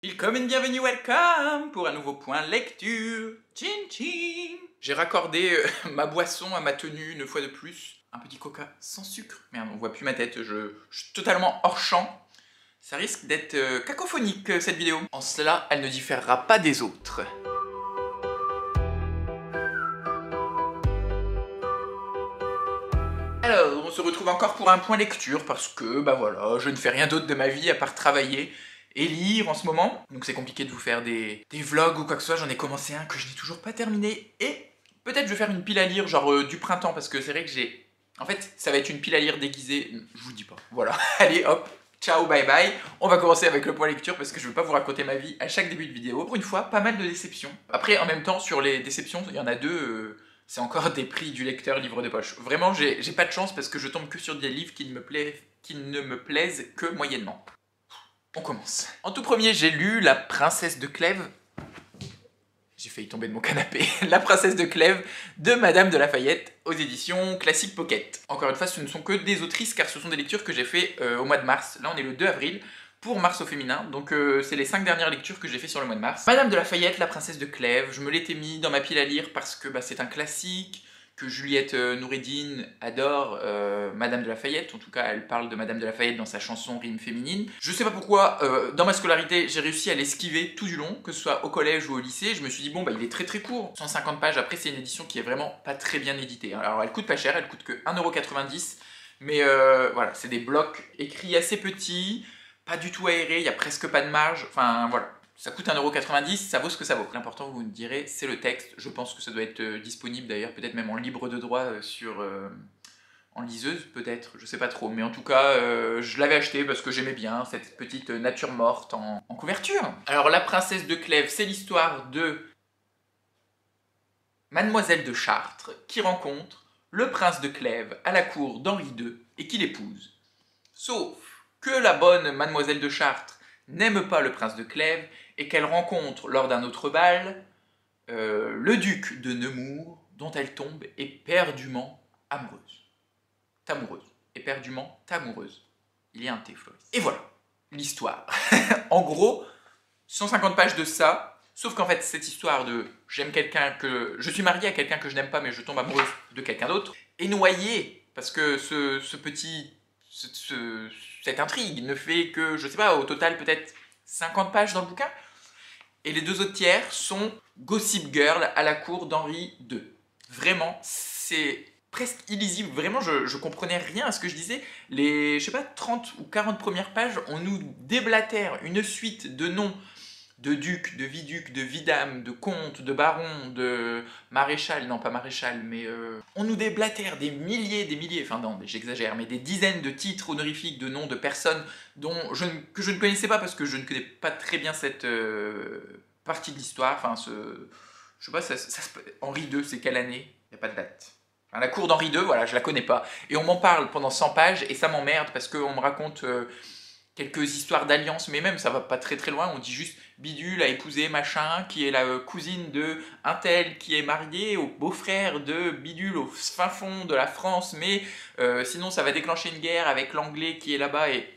Willkommen, bienvenue, welcome pour un nouveau point lecture. Chin chin. J'ai raccordé ma boisson à ma tenue une fois de plus. Un petit coca sans sucre. Merde, on voit plus ma tête, je suis totalement hors champ. Ça risque d'être cacophonique cette vidéo. En cela, elle ne différera pas des autres. Alors, on se retrouve encore pour un point lecture parce que, bah voilà, je ne fais rien d'autre de ma vie à part travailler et lire en ce moment. Donc c'est compliqué de vous faire des vlogs ou quoi que ce soit. J'en ai commencé un que je n'ai toujours pas terminé. Et peut-être je vais faire une pile à lire, genre du printemps, parce que c'est vrai que j'ai... En fait, ça va être une pile à lire déguisée. Je vous dis pas. Voilà. Allez, hop. Ciao, bye bye. On va commencer avec le point lecture parce que je veux pas vous raconter ma vie à chaque début de vidéo. Pour une fois, pas mal de déceptions. Après, en même temps, sur les déceptions, il y en a deux... c'est encore des prix du lecteur livre de poche. Vraiment, j'ai pas de chance parce que je tombe que sur des livres qui ne me plaisent que moyennement. On commence. En tout premier, j'ai lu La Princesse de Clèves. J'ai failli tomber de mon canapé. La Princesse de Clèves de Madame de Lafayette aux éditions Classic Pocket. Encore une fois, ce ne sont que des autrices car ce sont des lectures que j'ai fait au mois de mars. Là, on est le 2 avril. Pour mars au féminin, donc c'est les 5 dernières lectures que j'ai fait sur le mois de mars. Madame de Lafayette, La Princesse de Clèves, je me l'étais mis dans ma pile à lire parce que bah, c'est un classique, que Juliette Noureddin adore Madame de Lafayette, en tout cas elle parle de Madame de Lafayette dans sa chanson Rime féminine. Je sais pas pourquoi, dans ma scolarité, j'ai réussi à l'esquiver tout du long, que ce soit au collège ou au lycée, je me suis dit bon bah il est très très court, 150 pages, après c'est une édition qui est vraiment pas très bien éditée. Alors elle coûte pas cher, elle coûte que 1,90 €, mais voilà, c'est des blocs écrits assez petits, pas du tout aéré, il n'y a presque pas de marge, enfin voilà. Ça coûte 1,90 €, ça vaut ce que ça vaut. L'important, vous me direz, c'est le texte. Je pense que ça doit être disponible d'ailleurs, peut-être même en libre de droit en liseuse, peut-être, je sais pas trop. Mais en tout cas, je l'avais acheté parce que j'aimais bien cette petite nature morte en couverture. Alors, La Princesse de Clèves, c'est l'histoire de Mademoiselle de Chartres qui rencontre le prince de Clèves à la cour d'Henri II et qui l'épouse. Sauf que la bonne Mademoiselle de Chartres n'aime pas le prince de Clèves et qu'elle rencontre lors d'un autre bal le duc de Nemours dont elle tombe éperdument amoureuse. Éperdument amoureuse. Il y a un T, Floris. Et voilà, l'histoire. En gros, 150 pages de ça, sauf qu'en fait, cette histoire de j'aime quelqu'un que... Je suis mariée à quelqu'un que je n'aime pas mais je tombe amoureuse de quelqu'un d'autre, est noyée parce que cette intrigue ne fait que, je sais pas, au total peut-être 50 pages dans le bouquin. Et les deux autres tiers sont Gossip Girl à la cour d'Henri II. Vraiment, c'est presque illisible. Vraiment, je comprenais rien à ce que je disais. Les, je sais pas, 30 ou 40 premières pages, on nous déblatère une suite de noms de duc, de viduc, de vidame, de comte, de baron, de maréchal, non pas maréchal, mais on nous déblatère des milliers, enfin non, j'exagère, mais des dizaines de titres honorifiques, de noms de personnes que je ne connaissais pas parce que je ne connais pas très bien cette partie de l'histoire, enfin je sais pas, Henri II, c'est quelle année? Il n'y a pas de date. Enfin, la cour d'Henri II, voilà, je la connais pas. Et on m'en parle pendant 100 pages et ça m'emmerde parce qu'on me raconte... quelques histoires d'alliance, mais même ça va pas très très loin, on dit juste Bidule a épousé machin, qui est la cousine de un tel qui est marié au beau-frère de Bidule au fin fond de la France, mais sinon ça va déclencher une guerre avec l'anglais qui est là-bas. Et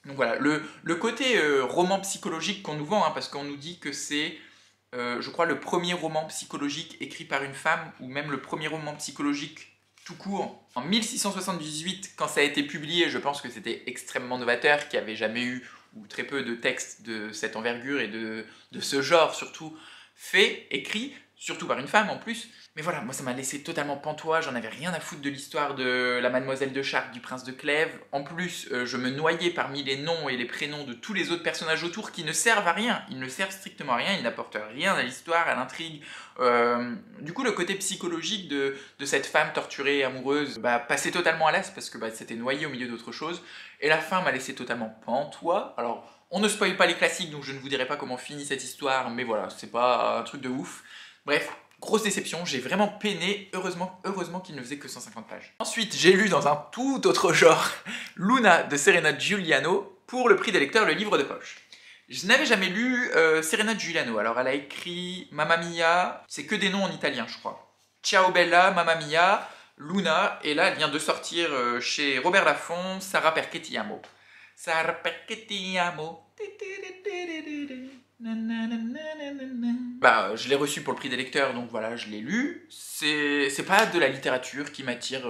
donc voilà, le côté roman psychologique qu'on nous vend, hein, parce qu'on nous dit que c'est, je crois, le premier roman psychologique écrit par une femme, ou même le premier roman psychologique tout court. En 1678, quand ça a été publié, je pense que c'était extrêmement novateur, qu'il n'y avait jamais eu, ou très peu de textes de cette envergure et de ce genre surtout, fait, écrit, surtout par une femme en plus. Mais voilà, moi ça m'a laissé totalement pantois, j'en avais rien à foutre de l'histoire de la Mademoiselle de Chartres, du prince de Clèves. En plus, je me noyais parmi les noms et les prénoms de tous les autres personnages autour qui ne servent à rien. Ils ne servent strictement à rien, ils n'apportent rien à l'histoire, à l'intrigue. Du coup, le côté psychologique de cette femme torturée, amoureuse, passait totalement à l'as parce que c'était noyé au milieu d'autre chose. Et la fin m'a laissé totalement pantois. Alors, on ne spoil pas les classiques, donc je ne vous dirai pas comment finit cette histoire, mais voilà, c'est pas un truc de ouf. Bref, grosse déception, j'ai vraiment peiné, heureusement qu'il ne faisait que 150 pages. Ensuite, j'ai lu dans un tout autre genre Luna de Serena Giuliano pour le prix des lecteurs, le livre de poche. Je n'avais jamais lu Serena Giuliano, alors elle a écrit Mamma Mia, c'est que des noms en italien je crois. Ciao Bella, Mamma Mia, Luna, et là elle vient de sortir chez Robert Laffont, Sarà perché ti amo. Sarà perché ti amo. Bah, je l'ai reçu pour le prix des lecteurs, donc voilà, je l'ai lu. C'est pas de la littérature qui m'attire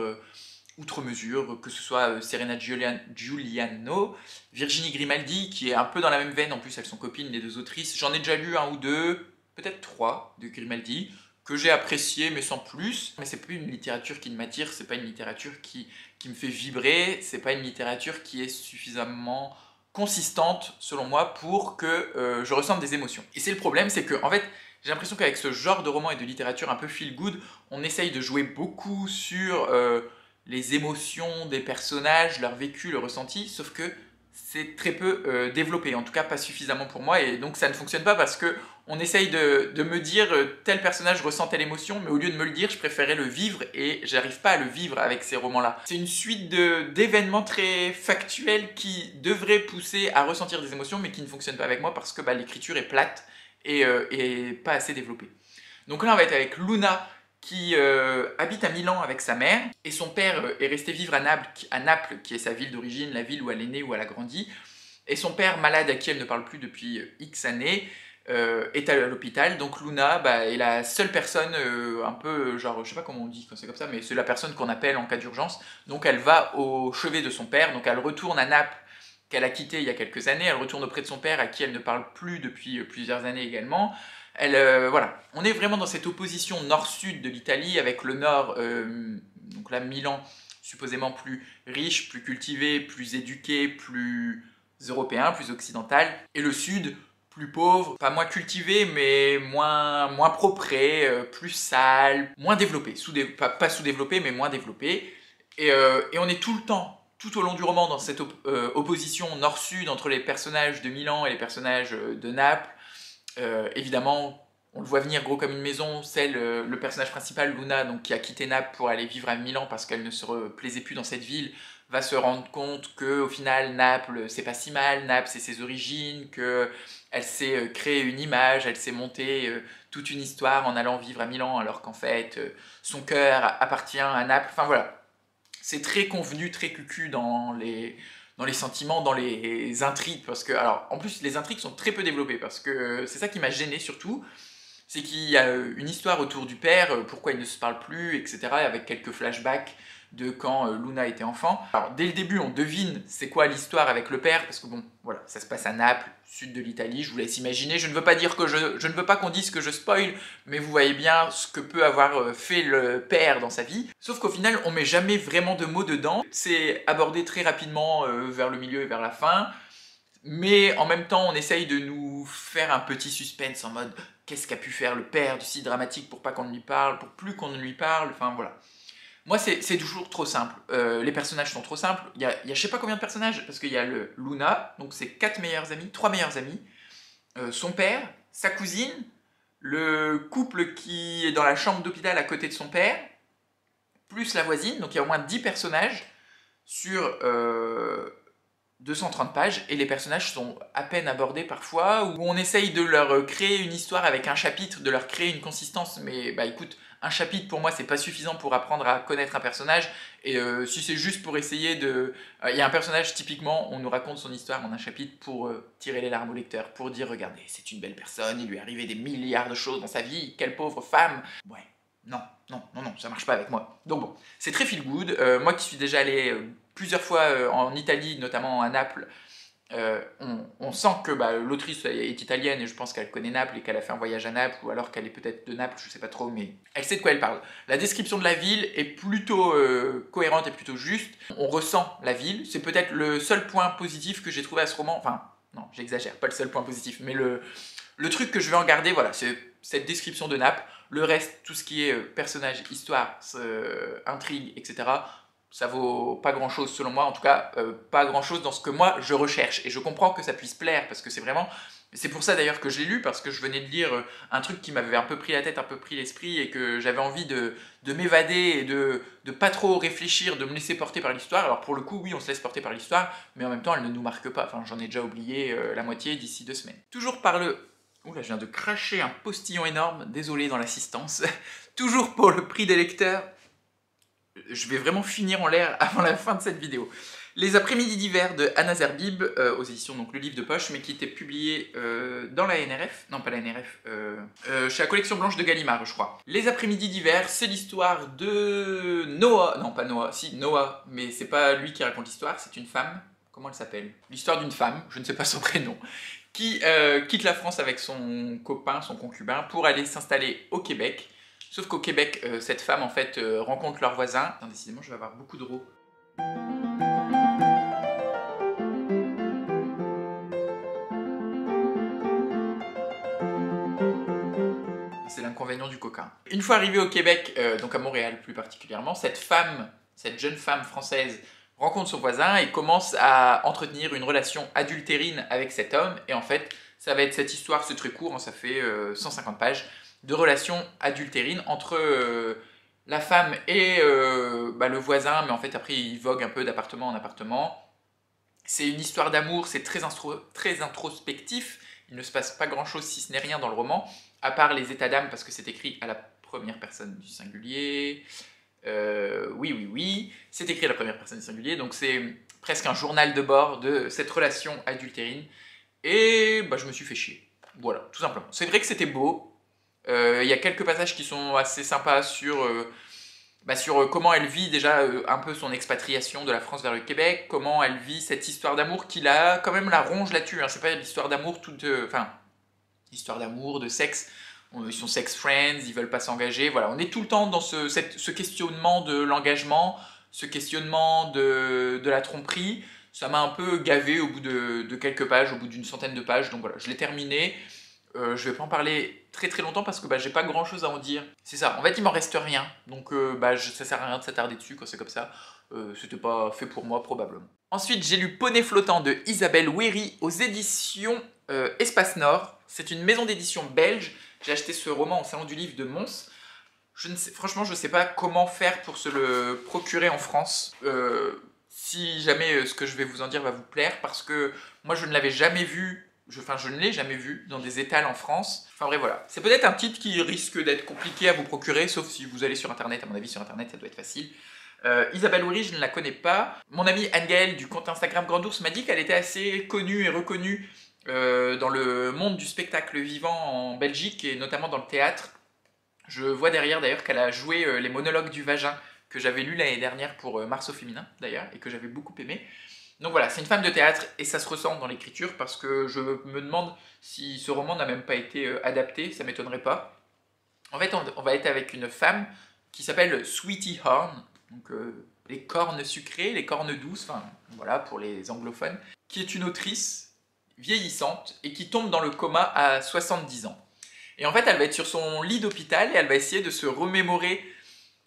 outre mesure, que ce soit Serena Giuliano, Virginie Grimaldi, qui est un peu dans la même veine, en plus elles sont copines, les deux autrices. J'en ai déjà lu un ou deux, peut-être trois, de Grimaldi, que j'ai apprécié, mais sans plus. Mais c'est plus une littérature qui m'attire, c'est pas une littérature qui me fait vibrer, c'est pas une littérature qui est suffisamment consistante, selon moi, pour que je ressente des émotions. Et c'est le problème, c'est que, en fait, j'ai l'impression qu'avec ce genre de roman et de littérature un peu feel good, on essaye de jouer beaucoup sur les émotions des personnages, leur vécu, le ressenti, sauf que c'est très peu développé, en tout cas pas suffisamment pour moi, et donc ça ne fonctionne pas parce que on essaye de me dire tel personnage ressent telle émotion, mais au lieu de me le dire, je préférais le vivre et j'arrive pas à le vivre avec ces romans-là. C'est une suite d'événements très factuels qui devraient pousser à ressentir des émotions, mais qui ne fonctionnent pas avec moi parce que bah, l'écriture est plate et pas assez développée. Donc là, on va être avec Luna, qui habite à Milan avec sa mère, et son père est resté vivre à Naples, qui est sa ville d'origine, la ville où elle est née, où elle a grandi, et son père, malade, à qui elle ne parle plus depuis X années, est à l'hôpital. Donc Luna est la seule personne, un peu, genre, je sais pas comment on dit quand c'est comme ça, mais c'est la personne qu'on appelle en cas d'urgence. Donc elle va au chevet de son père, donc elle retourne à Naples, qu'elle a quitté il y a quelques années, elle retourne auprès de son père, à qui elle ne parle plus depuis plusieurs années également. Voilà, on est vraiment dans cette opposition nord-sud de l'Italie, avec le nord, donc là Milan, supposément plus riche, plus cultivé, plus éduqué, plus européen, plus occidental, et le sud, plus pauvre, pas moins cultivé, mais moins propre, plus sale, moins développé, pas sous-développé, mais moins développé, et on est tout le temps, tout au long du roman, dans cette opposition nord-sud entre les personnages de Milan et les personnages de Naples. Évidemment, on le voit venir gros comme une maison, c'est le personnage principal, Luna, donc, qui a quitté Naples pour aller vivre à Milan parce qu'elle ne se plaisait plus dans cette ville, va se rendre compte qu'au final, Naples, c'est pas si mal, Naples, c'est ses origines, qu'elle s'est créée une image, elle s'est montée toute une histoire en allant vivre à Milan, alors qu'en fait, son cœur appartient à Naples. Enfin voilà, c'est très convenu, très cucu dans les sentiments, dans les intrigues, parce que, alors, en plus, les intrigues sont très peu développées, parce que c'est ça qui m'a gêné surtout, c'est qu'il y a une histoire autour du père, pourquoi il ne se parle plus, etc., avec quelques flashbacks de quand Luna était enfant. Alors, dès le début, on devine c'est quoi l'histoire avec le père, parce que bon, voilà, ça se passe à Naples, sud de l'Italie, je vous laisse imaginer. Je ne veux pas dire que je ne veux pas qu'on dise que je spoil, mais vous voyez bien ce que peut avoir fait le père dans sa vie. Sauf qu'au final, on met jamais vraiment de mots dedans. C'est abordé très rapidement vers le milieu et vers la fin. Mais en même temps, on essaye de nous faire un petit suspense en mode qu'est-ce qu'a pu faire le père de si dramatique pour pas qu'on lui parle, pour plus qu'on ne lui parle, enfin voilà. Moi, c'est toujours trop simple. Les personnages sont trop simples. Il y a je sais pas combien de personnages, parce qu'il y a le Luna, donc c'est 4 meilleurs amis, 3 meilleurs amis, son père, sa cousine, le couple qui est dans la chambre d'hôpital à côté de son père, plus la voisine, donc il y a au moins 10 personnages sur 230 pages, et les personnages sont à peine abordés parfois, où on essaye de leur créer une histoire avec un chapitre, de leur créer une consistance, mais bah écoute, un chapitre pour moi c'est pas suffisant pour apprendre à connaître un personnage, et si c'est juste pour essayer de... Il y a un personnage typiquement, on nous raconte son histoire en un chapitre pour tirer les larmes au lecteur, pour dire regardez, c'est une belle personne, il lui est arrivé des milliards de choses dans sa vie, quelle pauvre femme. Ouais, non, ça marche pas avec moi. Donc bon, c'est très feel good, moi qui suis déjà allé plusieurs fois en Italie, notamment à Naples, on sent que l'autrice est italienne et je pense qu'elle connaît Naples et qu'elle a fait un voyage à Naples, ou alors qu'elle est peut-être de Naples, je sais pas trop, mais elle sait de quoi elle parle. La description de la ville est plutôt cohérente et plutôt juste. On ressent la ville, c'est peut-être le seul point positif que j'ai trouvé à ce roman, enfin, non, j'exagère, pas le seul point positif, mais le truc que je vais en garder, voilà, c'est cette description de Naples. Le reste, tout ce qui est personnage, histoire, intrigue, etc., ça vaut pas grand chose selon moi, en tout cas pas grand chose dans ce que moi je recherche, et je comprends que ça puisse plaire parce que c'est pour ça d'ailleurs que je l'ai lu, parce que je venais de lire un truc qui m'avait un peu pris la tête, un peu pris l'esprit, et que j'avais envie de m'évader et de pas trop réfléchir, de me laisser porter par l'histoire. Alors pour le coup oui, on se laisse porter par l'histoire, mais en même temps elle ne nous marque pas, enfin j'en ai déjà oublié la moitié d'ici 2 semaines. Toujours par le... Oula, je viens de cracher un postillon énorme, désolé dans l'assistance. Toujours pour le prix des lecteurs. Je vais vraiment finir en l'air avant la fin de cette vidéo. Les après-midi d'hiver de Anna Zerbib, aux éditions donc Le Livre de Poche, mais qui était publié dans la NRF, non pas la NRF, chez la collection blanche de Gallimard, je crois. Les après-midi d'hiver, c'est l'histoire de Noah, non pas Noah, si Noah, mais c'est pas lui qui raconte l'histoire, c'est une femme. Comment elle s'appelle? L'histoire d'une femme, je ne sais pas son prénom, qui quitte la France avec son copain, son concubin, pour aller s'installer au Québec. Sauf qu'au Québec, cette femme en fait rencontre leurs voisins. Attends, décidément, je vais avoir beaucoup de rots. C'est l'inconvénient du coca. Une fois arrivée au Québec, donc à Montréal plus particulièrement, cette jeune femme française rencontre son voisin et commence à entretenir une relation adultérine avec cet homme. Et en fait, ça va être cette histoire, c'est très court, hein, ça fait 150 pages, de relation adultérine entre la femme et le voisin, mais en fait après il vogue un peu d'appartement en appartement. C'est une histoire d'amour, c'est très introspectif, il ne se passe pas grand chose si ce n'est rien dans le roman, à part les états d'âme parce que c'est écrit à la première personne du singulier. Oui, c'est écrit à la première personne du singulier, donc c'est presque un journal de bord de cette relation adultérine. Et je me suis fait chier. Voilà, tout simplement. C'est vrai que c'était beau. Il y a quelques passages qui sont assez sympas sur comment elle vit déjà un peu son expatriation de la France vers le Québec, comment elle vit cette histoire d'amour qui quand même la ronge là-dessus. Hein. C'est pas l'histoire d'amour histoire d'amour, de sexe. Ils sont sex friends, ils veulent pas s'engager. Voilà, on est tout le temps dans ce questionnement de l'engagement, ce questionnement de la tromperie. Ça m'a un peu gavé au bout de quelques pages, au bout d'une centaine de pages. Donc voilà, je l'ai terminé. Je vais pas en parler très très longtemps parce que j'ai pas grand chose à en dire. C'est ça, en fait il m'en reste rien. Donc ça sert à rien de s'attarder dessus quand c'est comme ça. C'était pas fait pour moi probablement. Ensuite j'ai lu Poney flottant de Isabelle Wéry aux éditions Espace Nord. C'est une maison d'édition belge. J'ai acheté ce roman au salon du livre de Mons. Franchement je sais pas comment faire pour se le procurer en France. Si jamais ce que je vais vous en dire va vous plaire, parce que moi je ne l'avais jamais vu. Je ne l'ai jamais vu dans des étals en France. Enfin bref, voilà. C'est peut-être un titre qui risque d'être compliqué à vous procurer, sauf si vous allez sur Internet. À mon avis, sur Internet, ça doit être facile. Isabelle Wéry, je ne la connais pas. Mon amie Anne-Gaëlle du compte Instagram Grand Ours m'a dit qu'elle était assez connue et reconnue dans le monde du spectacle vivant en Belgique, et notamment dans le théâtre. Je vois derrière d'ailleurs qu'elle a joué les monologues du vagin, que j'avais lu l'année dernière pour Mars au féminin, d'ailleurs, et que j'avais beaucoup aimé. Donc voilà, c'est une femme de théâtre et ça se ressent dans l'écriture parce que je me demande si ce roman n'a même pas été adapté, ça m'étonnerait pas. En fait, on va être avec une femme qui s'appelle Sweetie Horn, donc les cornes sucrées, les cornes douces, enfin voilà pour les anglophones, qui est une autrice vieillissante et qui tombe dans le coma à 70 ans. Et en fait, elle va être sur son lit d'hôpital et elle va essayer de se remémorer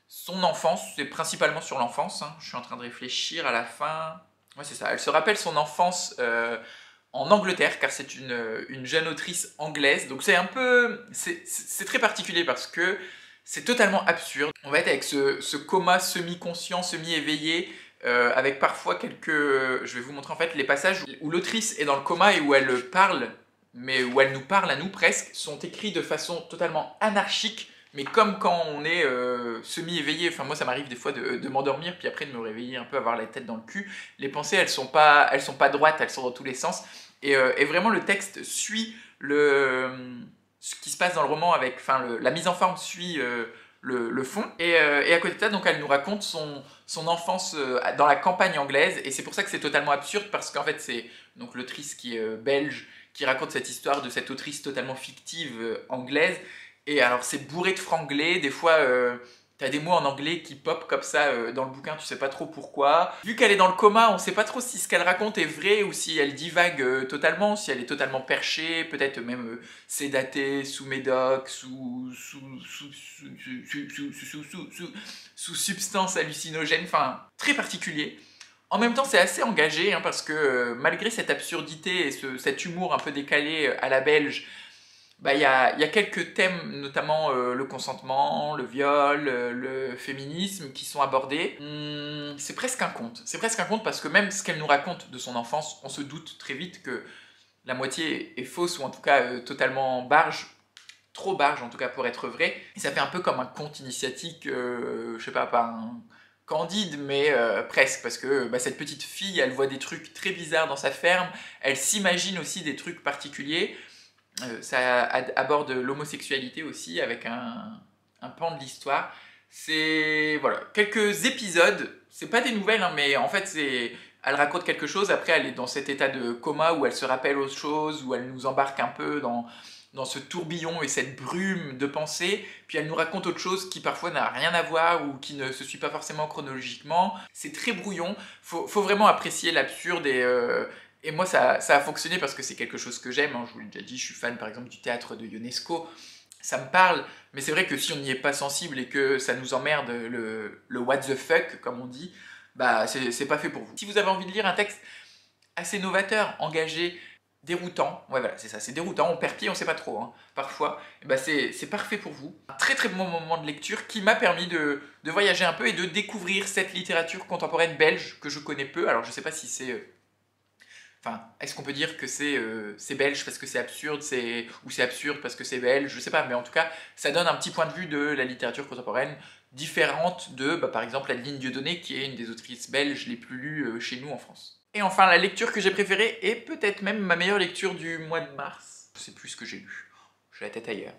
son enfance, c'est principalement sur l'enfance, hein. Je suis en train de réfléchir à la fin. Ouais, c'est ça. Elle se rappelle son enfance en Angleterre, car c'est une jeune autrice anglaise. Donc c'est un peu... C'est très particulier parce que c'est totalement absurde. On va être avec ce coma semi-conscient, semi-éveillé, avec parfois quelques... Je vais vous montrer en fait les passages où l'autrice est dans le coma et où elle parle, mais où elle nous parle à nous presque, sont écrits de façon totalement anarchique, mais comme quand on est semi-éveillé. Enfin moi ça m'arrive des fois de m'endormir puis après de me réveiller un peu, avoir la tête dans le cul. Les pensées elles sont pas droites, elles sont dans tous les sens, et vraiment le texte suit ce qui se passe dans le roman, avec la mise en forme suit le fond, et à côté de ça donc elle nous raconte son enfance dans la campagne anglaise, et c'est pour ça que c'est totalement absurde, parce qu'en fait c'est donc l'autrice qui est belge qui raconte cette histoire de cette autrice totalement fictive anglaise. Et alors c'est bourré de franglais, des fois t'as des mots en anglais qui pop comme ça dans le bouquin, tu sais pas trop pourquoi. Vu qu'elle est dans le coma, on sait pas trop si ce qu'elle raconte est vrai ou si elle divague totalement, si elle est totalement perchée, peut-être même sédatée, sous médoc, sous substance hallucinogène, enfin très particulier. En même temps c'est assez engagé, hein, parce que malgré cette absurdité et cet humour un peu décalé à la belge, il y a quelques thèmes, notamment le consentement, le viol, le féminisme, qui sont abordés. C'est presque un conte. C'est presque un conte parce que même ce qu'elle nous raconte de son enfance, on se doute très vite que la moitié est fausse, ou en tout cas totalement barge, trop barge en tout cas pour être vrai. Et ça fait un peu comme un conte initiatique, je sais pas candide, mais presque, parce que bah, cette petite fille, elle voit des trucs très bizarres dans sa ferme, elle s'imagine aussi des trucs particuliers. Ça aborde l'homosexualité aussi, avec un pan de l'histoire. C'est, voilà, quelques épisodes, c'est pas des nouvelles, hein, mais en fait, elle raconte quelque chose, après elle est dans cet état de coma où elle se rappelle autre chose, où elle nous embarque un peu dans ce tourbillon et cette brume de pensée, puis elle nous raconte autre chose qui parfois n'a rien à voir ou qui ne se suit pas forcément chronologiquement. C'est très brouillon, faut vraiment apprécier l'absurde et moi ça a fonctionné parce que c'est quelque chose que j'aime, hein. Je vous l'ai déjà dit, je suis fan par exemple du théâtre de Ionesco, ça me parle, mais c'est vrai que si on n'y est pas sensible et que ça nous emmerde le what the fuck comme on dit, bah c'est pas fait pour vous. Si vous avez envie de lire un texte assez novateur, engagé, déroutant, ouais voilà, c'est ça, c'est déroutant, on perd pied, on sait pas trop, hein, parfois, et bah c'est parfait pour vous. Un très très bon moment de lecture qui m'a permis de voyager un peu et de découvrir cette littérature contemporaine belge que je connais peu. Alors je sais pas si c'est... Enfin, est-ce qu'on peut dire que c'est belge parce que c'est absurde, ou c'est absurde parce que c'est belge, je sais pas, mais en tout cas, ça donne un petit point de vue de la littérature contemporaine différente de, bah, par exemple, Adeline Dieudonné, qui est une des autrices belges les plus lues chez nous en France. Et enfin, la lecture que j'ai préférée, et peut-être même ma meilleure lecture du mois de mars, je sais plus ce que j'ai lu, j'ai la tête ailleurs.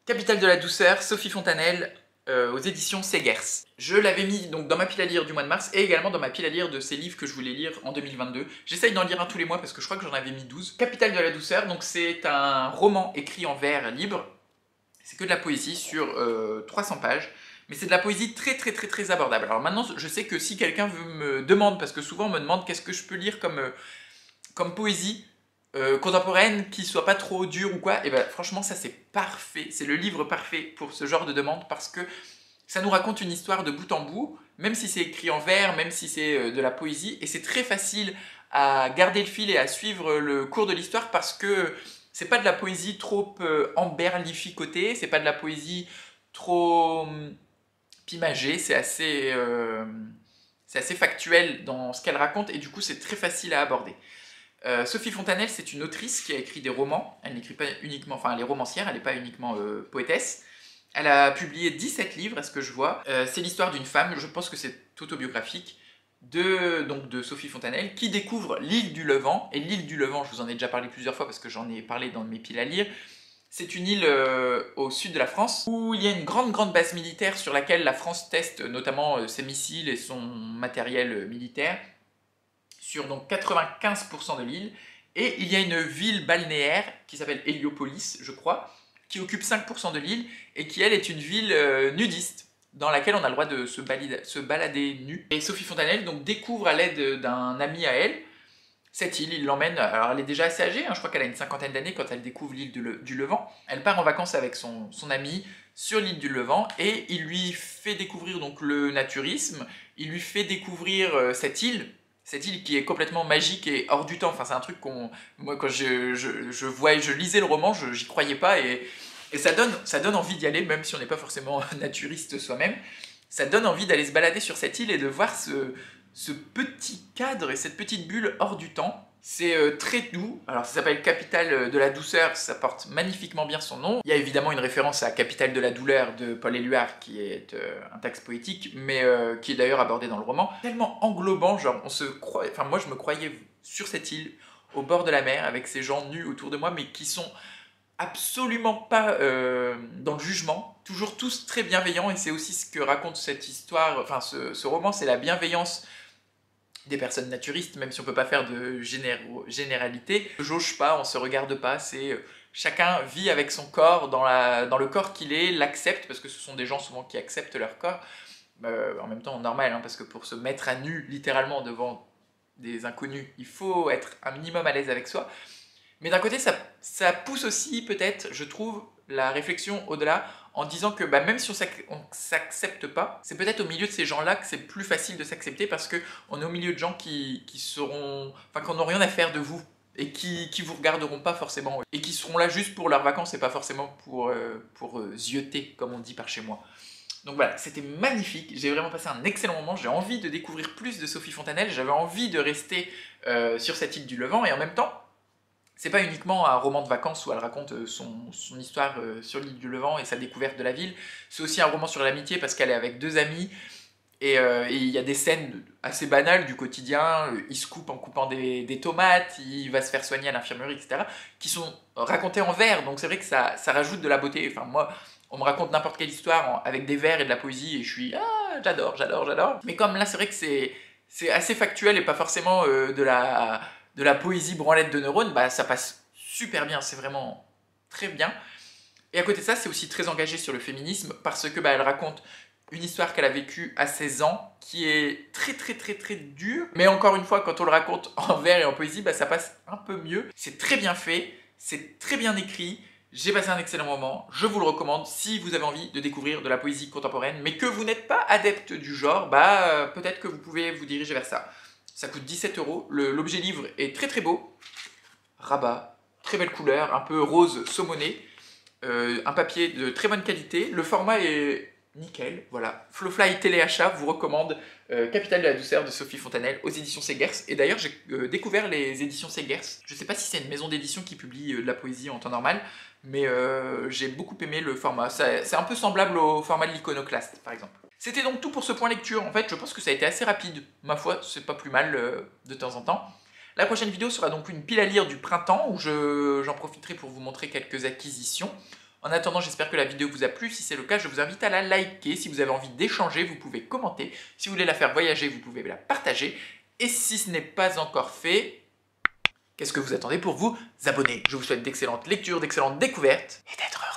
Capitale de la douceur, Sophie Fontanelle, aux éditions Segers. Je l'avais mis donc dans ma pile à lire du mois de mars et également dans ma pile à lire de ces livres que je voulais lire en 2022. J'essaye d'en lire un tous les mois parce que je crois que j'en avais mis 12. Capitale de la douceur, donc c'est un roman écrit en vers libre. C'est que de la poésie sur 300 pages. Mais c'est de la poésie très très très très abordable. Alors maintenant, je sais que si quelqu'un me demande, parce que souvent on me demande qu'est-ce que je peux lire comme poésie contemporaine qui soit pas trop dure ou quoi, et ben franchement ça c'est parfait, c'est le livre parfait pour ce genre de demande parce que ça nous raconte une histoire de bout en bout, même si c'est écrit en vers, même si c'est de la poésie, et c'est très facile à garder le fil et à suivre le cours de l'histoire parce que c'est pas de la poésie trop emberlificotée, c'est pas de la poésie trop pimagée, c'est assez factuel dans ce qu'elle raconte et du coup c'est très facile à aborder. Sophie Fontanelle, c'est une autrice qui a écrit des romans. Elle n'écrit pas uniquement, enfin elle est romancière, elle n'est pas uniquement poétesse. Elle a publié 17 livres, à ce que je vois. C'est l'histoire d'une femme, je pense que c'est autobiographique, de Sophie Fontanelle, qui découvre l'île du Levant. Et l'île du Levant, je vous en ai déjà parlé plusieurs fois parce que j'en ai parlé dans mes piles à lire. C'est une île au sud de la France où il y a une grande base militaire sur laquelle la France teste notamment ses missiles et son matériel militaire sur donc 95% de l'île, et il y a une ville balnéaire qui s'appelle Héliopolis, je crois, qui occupe 5% de l'île, et qui elle est une ville nudiste, dans laquelle on a le droit de se balader nu. Et Sophie Fontanelle donc découvre à l'aide d'un ami à elle, cette île, il l'emmène, alors elle est déjà assez âgée, hein, je crois qu'elle a une cinquantaine d'années quand elle découvre l'île du Levant. Elle part en vacances avec son ami sur l'île du Levant, et il lui fait découvrir donc le naturisme, il lui fait découvrir cette île qui est complètement magique et hors du temps. Enfin, c'est un truc moi, quand je lisais le roman, j'y croyais pas et ça donne envie d'y aller, même si on n'est pas forcément naturiste soi-même. Ça donne envie d'aller se balader sur cette île et de voir ce petit cadre et cette petite bulle hors du temps. C'est très doux. Alors, ça s'appelle Capitale de la douceur, ça porte magnifiquement bien son nom. Il y a évidemment une référence à Capitale de la douleur de Paul Éluard, qui est un texte poétique, mais qui est d'ailleurs abordé dans le roman. Tellement englobant, genre, enfin, moi je me croyais sur cette île, au bord de la mer, avec ces gens nus autour de moi, mais qui sont absolument pas dans le jugement, toujours tous très bienveillants, et c'est aussi ce que raconte cette histoire, enfin ce roman, c'est la bienveillance des personnes naturistes, même si on peut pas faire de généralité. On ne jauge pas, on se regarde pas, c'est chacun vit avec son corps dans le corps qu'il est, l'accepte, parce que ce sont des gens souvent qui acceptent leur corps, en même temps normal, hein, parce que pour se mettre à nu littéralement devant des inconnus, il faut être un minimum à l'aise avec soi. Mais d'un côté, ça pousse aussi peut-être, je trouve, la réflexion au-delà, en disant que même si on s'accepte pas, c'est peut-être au milieu de ces gens-là que c'est plus facile de s'accepter parce qu'on est au milieu de gens qui n'ont rien à faire de vous et qui vous regarderont pas forcément et qui seront là juste pour leurs vacances et pas forcément pour zioter, comme on dit par chez moi. Donc voilà, c'était magnifique, j'ai vraiment passé un excellent moment, j'ai envie de découvrir plus de Sophie Fontanelle, j'avais envie de rester sur cette île du Levant et en même temps, c'est pas uniquement un roman de vacances où elle raconte son histoire sur l'île du Levant et sa découverte de la ville, c'est aussi un roman sur l'amitié parce qu'elle est avec deux amis Et il y a des scènes assez banales du quotidien. Il se coupe en coupant des tomates, il va se faire soigner à l'infirmerie, etc. qui sont racontées en vers. Donc c'est vrai que ça rajoute de la beauté. Enfin, moi, on me raconte n'importe quelle histoire avec des vers et de la poésie et je suis ah, j'adore, j'adore, j'adore. Mais comme là, c'est vrai que c'est assez factuel et pas forcément de la poésie branlette de neurones, bah ça passe super bien. C'est vraiment très bien. Et à côté de ça, c'est aussi très engagé sur le féminisme parce que bah, elle raconte une histoire qu'elle a vécue à 16 ans qui est très très très très dure. Mais encore une fois, quand on le raconte en vers et en poésie, bah, ça passe un peu mieux. C'est très bien fait, c'est très bien écrit. J'ai passé un excellent moment, je vous le recommande si vous avez envie de découvrir de la poésie contemporaine, mais que vous n'êtes pas adepte du genre, bah peut-être que vous pouvez vous diriger vers ça. Ça coûte 17 €, l'objet livre est très très beau, rabat, très belle couleur, un peu rose saumonné, un papier de très bonne qualité, le format est nickel, voilà. Flowfly Téléachat vous recommande Capitale de la douceur de Sophie Fontanelle aux éditions Segers. Et d'ailleurs, j'ai découvert les éditions Segers. Je ne sais pas si c'est une maison d'édition qui publie de la poésie en temps normal, mais j'ai beaucoup aimé le format. C'est un peu semblable au format de l'Iconoclaste, par exemple. C'était donc tout pour ce point lecture. En fait, je pense que ça a été assez rapide. Ma foi, c'est pas plus mal de temps en temps. La prochaine vidéo sera donc une pile à lire du printemps où j'en profiterai pour vous montrer quelques acquisitions. En attendant, j'espère que la vidéo vous a plu. Si c'est le cas, je vous invite à la liker. Si vous avez envie d'échanger, vous pouvez commenter. Si vous voulez la faire voyager, vous pouvez la partager. Et si ce n'est pas encore fait, qu'est-ce que vous attendez pour vous abonner? Je vous souhaite d'excellentes lectures, d'excellentes découvertes et d'être heureux.